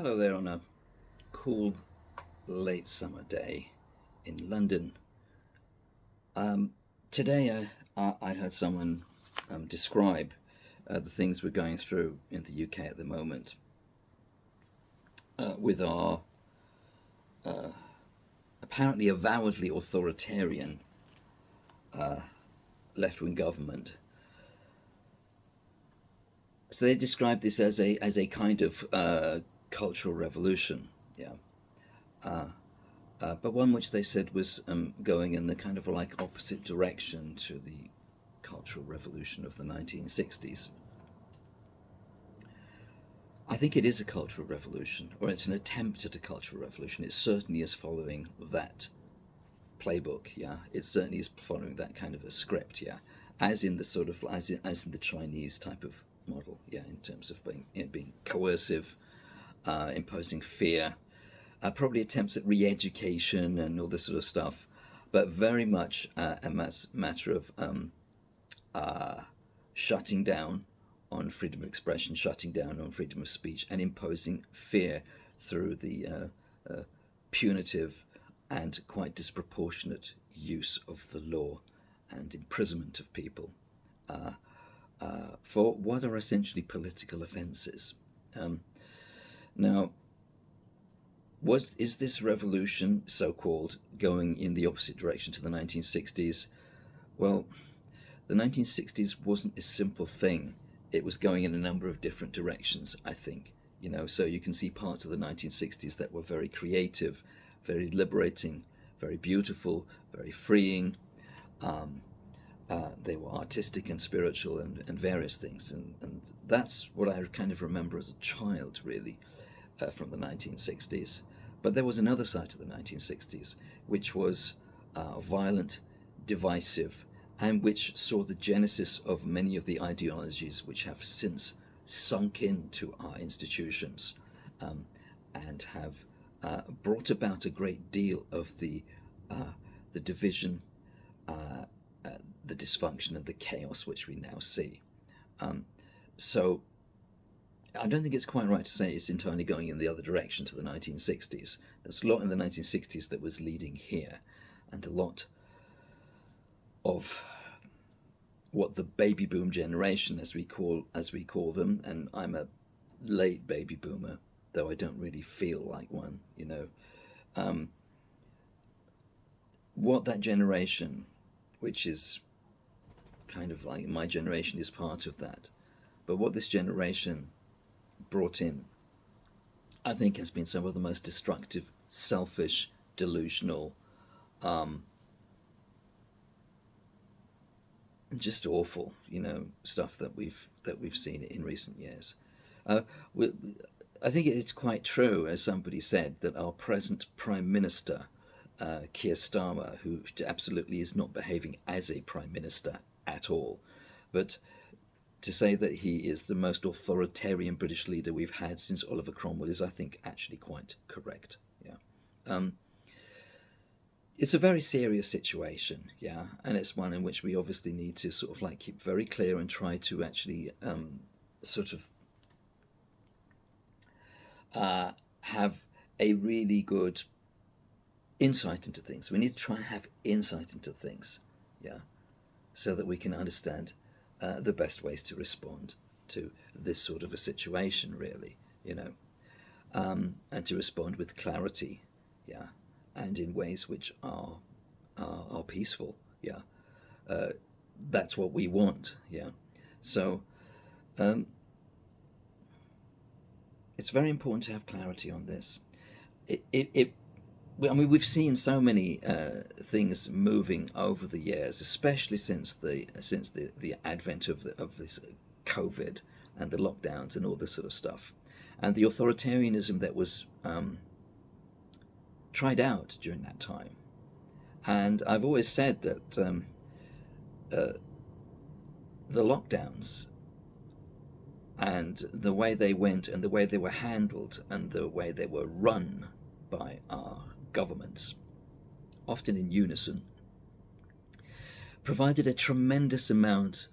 Hello there on a cool late summer day in London. Um, Today I heard someone describe the things we're going through in the UK at the moment with our apparently avowedly authoritarian left wing government. So they described this as a kind of cultural revolution, yeah. But one which they said was going in the kind of like opposite direction to the Cultural Revolution of the 1960s. I think it is a cultural revolution, or it's an attempt at a cultural revolution. It certainly is following that playbook, yeah. It certainly is following that kind of a script, yeah. As in the sort of as in the Chinese type of model, yeah, in terms of being coercive, imposing fear, probably attempts at re-education and all this sort of stuff, but very much matter of shutting down on freedom of expression, shutting down on freedom of speech, and imposing fear through the punitive and quite disproportionate use of the law and imprisonment of people for what are essentially political offences. Now, is this revolution, so called, going in the opposite direction to the 1960s? Well, the 1960s wasn't a simple thing. It was going in a number of different directions, I think. So you can see parts of the 1960s that were very creative, very liberating, very beautiful, very freeing. They were artistic and spiritual and various things. And that's what I kind of remember as a child, really, from the 1960s. But there was another side to the 1960s, which was violent, divisive, and which saw the genesis of many of the ideologies which have since sunk into our institutions and have brought about a great deal of the division, the dysfunction, and the chaos which we now see. So I don't think it's quite right to say it's entirely going in the other direction to the 1960s. There's a lot in the 1960s that was leading here, and a lot of what the baby boom generation, as we call them, and I'm a late baby boomer, though I don't really feel like one. What that generation, which is kind of like my generation, is part of that. But what this generation brought in, I think, has been some of the most destructive, selfish, delusional, just awful, stuff that we've seen in recent years. We, I think it's quite true, as somebody said, that our present Prime Minister, Keir Starmer, who absolutely is not behaving as a Prime Minister at all, but to say that he is the most authoritarian British leader we've had since Oliver Cromwell is, I think, actually quite correct. Yeah. It's a very serious situation, yeah, and it's one in which we obviously need to sort of like keep very clear and try to actually sort of have a really good insight into things. We need to try and have insight into things, yeah, so that we can understand the best ways to respond to this sort of a situation, really, and to respond with clarity, yeah, and in ways which are peaceful, yeah. That's what we want, yeah. So it's very important to have clarity on this. I mean, we've seen so many things moving over the years, especially since the advent of this COVID and the lockdowns and all this sort of stuff, and the authoritarianism that was tried out during that time. And I've always said that the lockdowns and the way they went and the way they were handled and the way they were run by our governments, often in unison, provided a tremendous amount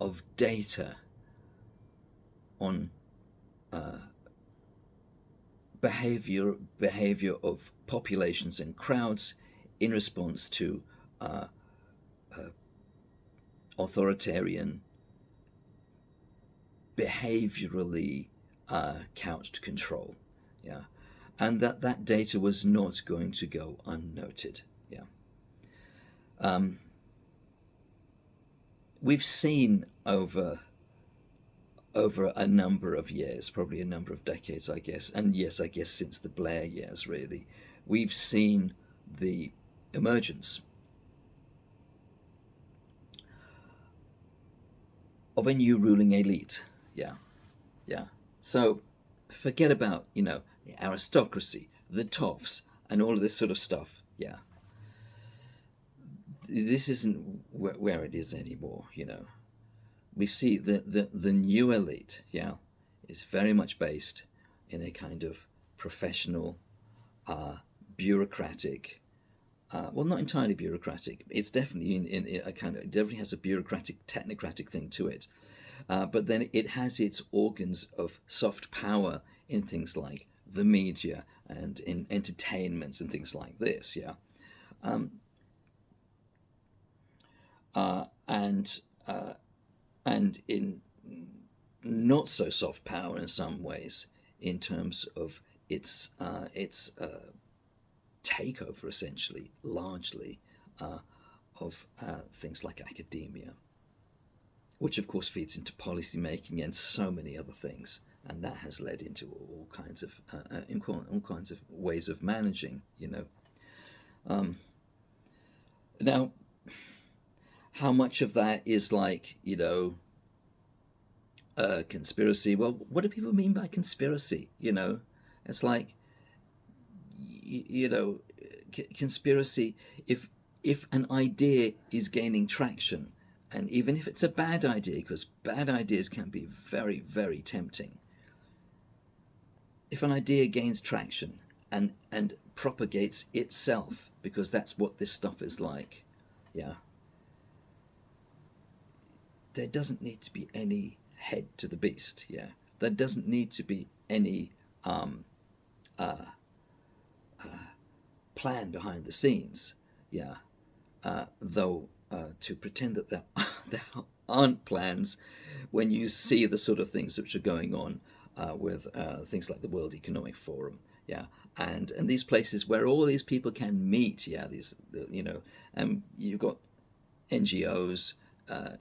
of data on behavior of populations and crowds in response to uh, authoritarian, behaviorally couched control. Yeah, and that data was not going to go unnoted. Yeah, we've seen over a number of years, probably a number of decades, I guess, and yes, I guess since the Blair years, really, we've seen the emergence of a new ruling elite. Yeah, yeah. So forget about, the aristocracy, the toffs, and all of this sort of stuff. Yeah, this isn't where it is anymore. We see the new elite, yeah, is very much based in a kind of professional, bureaucratic, well, not entirely bureaucratic. It's definitely in a kind of, it definitely has a bureaucratic, technocratic thing to it. But then it has its organs of soft power in things like the media and in entertainments and things like this, yeah. Um, and in not so soft power in some ways in terms of its takeover, essentially, largely, uh, of things like academia, which of course feeds into policy making and so many other things, and that has led into all kinds of all kinds of ways of managing. Um, Now, how much of that is like conspiracy? Well, what do people mean by conspiracy? It's like you know conspiracy if an idea is gaining traction, and even if it's a bad idea, because bad ideas can be very, very tempting. If an idea gains traction and propagates itself, because that's what this stuff is like, yeah, there doesn't need to be any head to the beast. Yeah, there doesn't need to be any um, uh, plan behind the scenes. Yeah, though to pretend that there, there aren't plans when you see the sort of things which are going on with things like the World Economic Forum, yeah, and these places where all these people can meet, yeah, and you've got NGOs,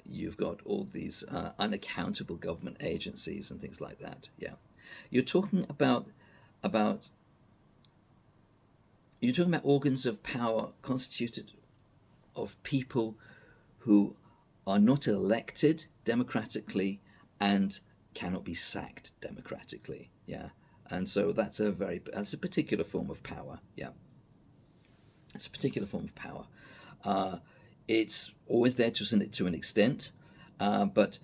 you've got all these unaccountable government agencies and things like that, yeah. You're talking about you're talking about organs of power constituted of people who are not elected democratically and cannot be sacked democratically. Yeah, and so that's a particular form of power. Yeah, it's a particular form of power. Uh, it's always there to an extent, but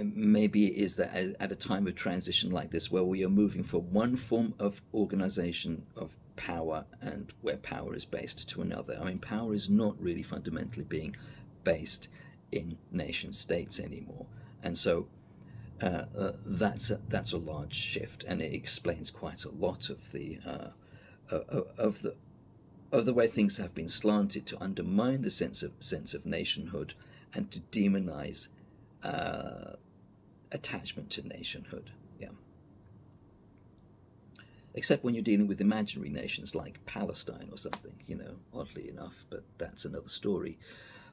maybe it is that at a time of transition like this, where we are moving from one form of organization of power and where power is based to another. I mean, power is not really fundamentally being based in nation states anymore, and so that's a large shift, and it explains quite a lot of of the of the way things have been slanted to undermine the sense of nationhood and to demonize uh, attachment to nationhood. Yeah. Except when you're dealing with imaginary nations like Palestine or something, oddly enough, but that's another story.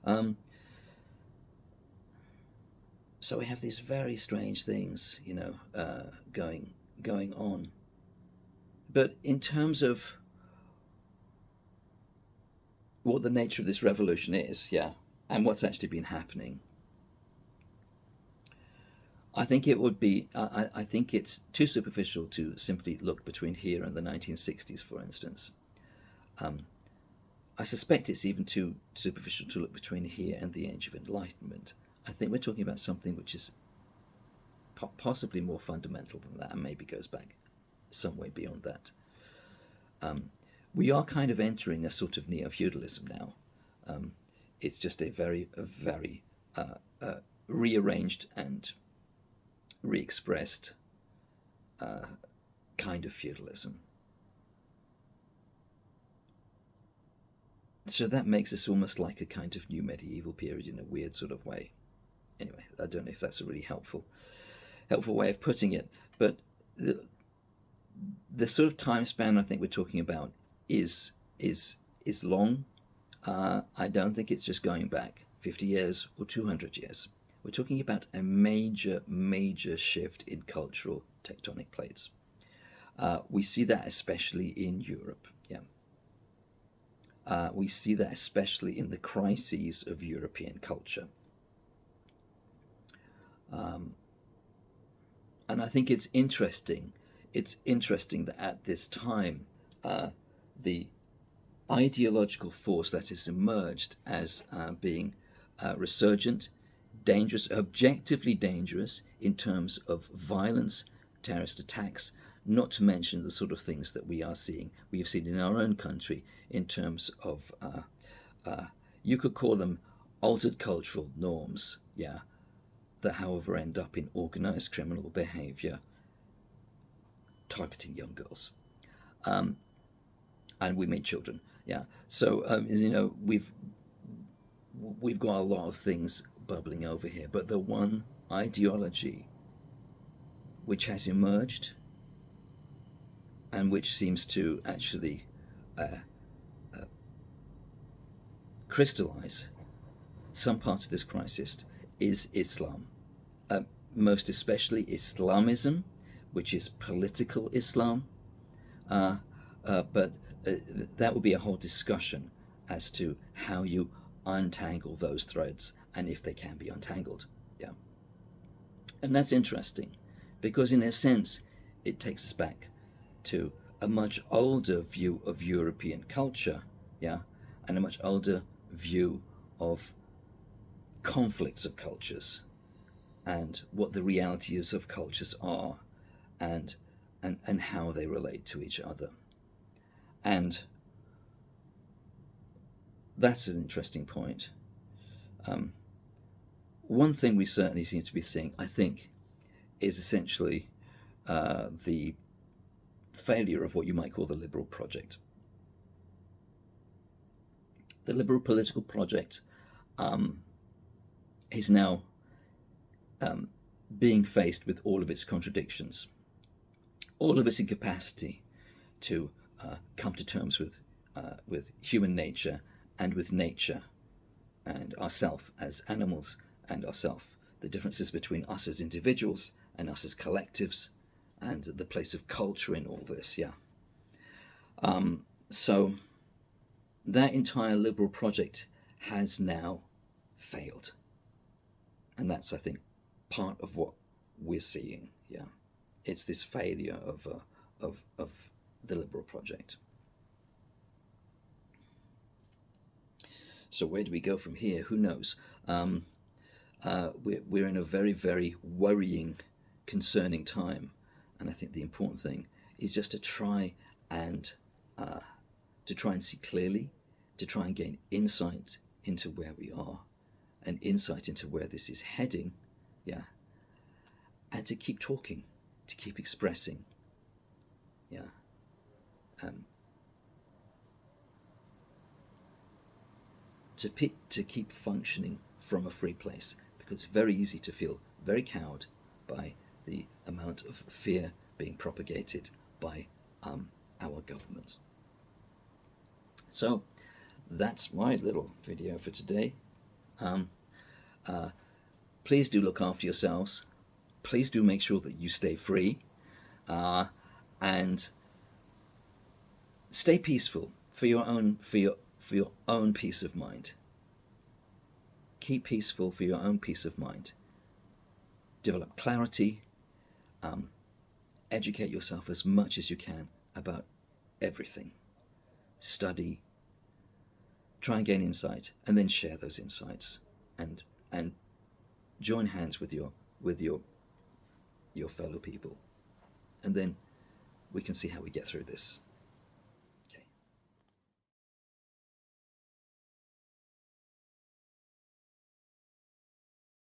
Um, so we have these very strange things, going on. But in terms of what the nature of this revolution is, yeah, and what's actually been happening, I think it would be. I think it's too superficial to simply look between here and the 1960s, for instance. Um, I suspect it's even too superficial to look between here and the Age of Enlightenment. I think we're talking about something which is possibly more fundamental than that, and maybe goes back some way beyond that. Um, we are kind of entering a sort of neo-feudalism now. Um, it's just a very rearranged and re-expressed kind of feudalism. So that makes this almost like a kind of new medieval period in a weird sort of way. Anyway, I don't know if that's a really helpful way of putting it, but the sort of time span I think we're talking about is long. I don't think it's just going back 50 years or 200 years. We're talking about a major shift in cultural tectonic plates. We see that especially in Europe. Yeah. We see that especially in the crises of European culture. And I think it's interesting. It's interesting that at this time, the ideological force that has emerged as being resurgent, dangerous, objectively dangerous in terms of violence, terrorist attacks, not to mention the sort of things that we have seen in our own country in terms of, you could call them altered cultural norms, yeah, that however end up in organized criminal behavior targeting young girls and women, children. Yeah, so we've got a lot of things bubbling over here, but the one ideology which has emerged and which seems to actually crystallize some part of this crisis is Islam, most especially Islamism, which is political Islam, but that would be a whole discussion as to how you untangle those threads and if they can be untangled. Yeah, and that's interesting because in a sense it takes us back to a much older view of European culture, yeah, and a much older view of conflicts of cultures and what the realities of cultures are and how they relate to each other. And that's an interesting point. One thing we certainly seem to be seeing, I think, is essentially the failure of what you might call the liberal project. The liberal political project is now being faced with all of its contradictions, all of its incapacity to come to terms with human nature and with nature and ourself as animals and ourself, the differences between us as individuals and us as collectives, and the place of culture in all this. Yeah. So that entire liberal project has now failed, and that's, I think, part of what we're seeing. Yeah, it's this failure of the liberal project. So where do we go from here? Who knows? We're in a very, very worrying, concerning time, and I think the important thing is just to try and see clearly, to try and gain insight into where we are, and insight into where this is heading, yeah, and to keep talking, to keep expressing, yeah. To keep functioning from a free place, because it's very easy to feel very cowed by the amount of fear being propagated by our governments. So that's my little video for today. Please do look after yourselves. Please do make sure that you stay free and stay peaceful for your own peace of mind. Keep peaceful for your own peace of mind. Develop clarity. Educate yourself as much as you can about everything. Study. Try and gain insight, and then share those insights, and join hands with your fellow people, and then we can see how we get through this.